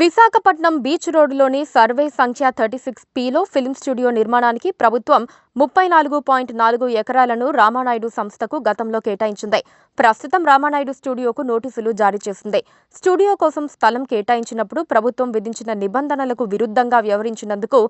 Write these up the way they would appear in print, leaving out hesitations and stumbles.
Visakhapatnam beach రోడ్డులోని survey సంఖ్య 36Pలో film studio నిర్మాణానికి ప్రభుత్వం 34.4 ఎకరాలను రామానాయుడు సంస్థకు గతంలో కేటాయించింది. ప్రస్తుతం రామానాయుడు స్టూడియోకు నోటీసులు జారీ చేసింది. స్టూడియో కోసం స్థలం కేటాయించినప్పుడు ప్రభుత్వం విధించిన నిబంధనలకు విరుద్ధంగా వ్యవహరించినందుకు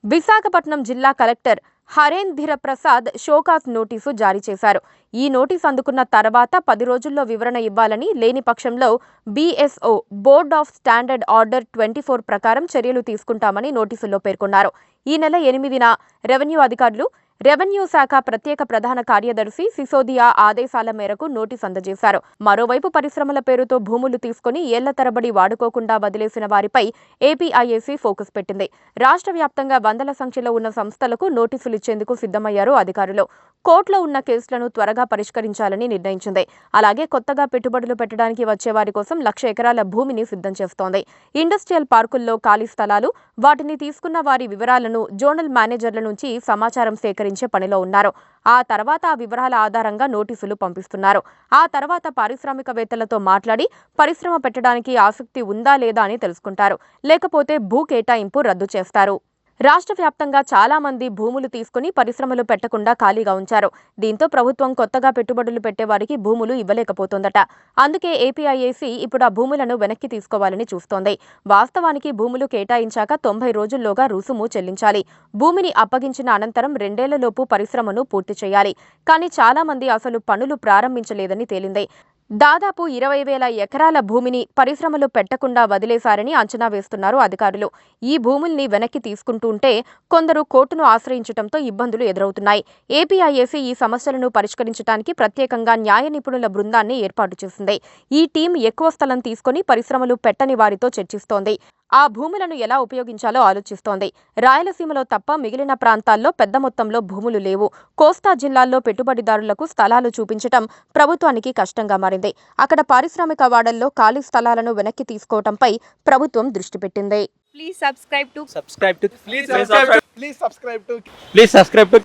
విశాఖపట్నం జిల్లా collector Harendra Prasad show cause notice జారీ చేశారు. ఈ నోటీసు అందుకున్న తర్వాత 10 రోజుల్లో వివరణ ఇవ్వాలని, లేని పక్షంలో BSO board of standard order 24 ప్రకారం చర్యలు తీసుకుంటామని నోటీసులో పేర్కొన్నారు. ఈ నెల 8న రెవెన్యూ అధికారులు రెవెన్యూ శాఖ ప్రత్యేక ప్రధాన కార్యదర్శి సిసోదియా ఆదేశాల మేరకు నోటీసు అందజేశారు. మరోవైపు పరిశ్రమల పేరుతో భూములు తీసుకుని ఏళ్ల తరబడి వాడుకోకుండా వదిలేసిన వారిపై ఏపీఐఏసీ ఫోకస్ పెట్టింది. రాష్ట్ర వ్యాప్తంగా వందల సంఖ్యలో ఉన్న సంస్థలకు నోటీసులు ఇచ్చేందుకు సిద్ధమయ్యారు అధికారులు. కోర్టులో ఉన్న కేసులను త్వరగా పరిష్కరించాలని నిర్ణయించింది. అలాగే కొత్తగా పెట్టుబడులు పెట్టడానికి వచ్చే వారి కోసం 1,00,000 ఎకరాల భూమిని సిద్ధం చేస్తోంది. ఇండస్ట్రియల్ పార్కుల్లో ఖాళీ స్థలాలు, వాటిని తీసుకున్న వారి వివరాలను జోనల్ మేనేజర్ల నుంచి సమాచారం సేకరించే పనిలో ఉన్నారు. ఆ తర్వాత ఆ వివరాల ఆధారంగా నోటీసులు పంపిస్తున్నారు. ఆ తర్వాత పారిశ్రామికవేత్తలతో మాట్లాడి పరిశ్రమ పెట్టడానికి ఆసక్తి ఉందా లేదా అని తెలుసుకుంటారు. లేకపోతే భూ కేటాయింపు రద్దు చేస్తారు. రాష్ట్ర వ్యాప్తంగా చాలా మంది భూములు తీసుకుని పరిశ్రమలు పెట్టకుండా ఖాళీగా ఉంచారు. దీంతో ప్రభుత్వం కొత్తగా పెట్టుబడులు పెట్టేవారికి భూములు ఇవ్వలేకపోతోందట. అందుకే ఏపీఐఏసీ ఇప్పుడు ఆ భూములను వెనక్కి తీసుకోవాలని చూస్తోంది. వాస్తవానికి భూములు కేటాయించాక 90 రోజుల్లోగా రుసుము చెల్లించాలి. భూమిని అప్పగించిన అనంతరం 2 ఏళ్లలోపు పరిశ్రమను పూర్తి చేయాలి. కానీ చాలా మంది అసలు పనులు ప్రారంభించలేదని తేలింది. దాదాపు 20,000 ఎకరాల భూమిని పరిశ్రమలు పెట్టకుండా వదిలేశారని అంచనా వేస్తున్నారు అధికారులు. ఈ భూముల్ని వెనక్కి తీసుకుంటుంటే కొందరు కోర్టును ఆశ్రయించడంతో ఇబ్బందులు ఎదురవుతున్నాయి. ఏపీఐఏసీ ఈ సమస్యలను పరిష్కరించడానికి ప్రత్యేకంగా న్యాయ నిపుణుల బృందాన్ని ఏర్పాటు చేసింది. ఈ టీం ఎక్కువ స్థలం తీసుకుని పరిశ్రమలు పెట్టని వారితో చర్చిస్తోంది. ఆ భూములను ఎలా ఉపయోగించాలో ఆలోచిస్తోంది. రాయలసీమలో తప్ప మిగిలిన ప్రాంతాల్లో పెద్ద మొత్తంలో భూములు లేవు. కోస్తా జిల్లాల్లో పెట్టుబడిదారులకు స్థలాలు చూపించడం ప్రభుత్వానికి కష్టంగా మారింది. అక్కడ పారిశ్రామిక వాడల్లో ఖాళీ స్థలాలను వెనక్కి తీసుకోవడంపై ప్రభుత్వం దృష్టి పెట్టింది. Please subscribe to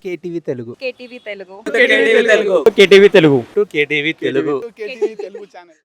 KTV Telugu. KTV Telugu. KTV Telugu channel.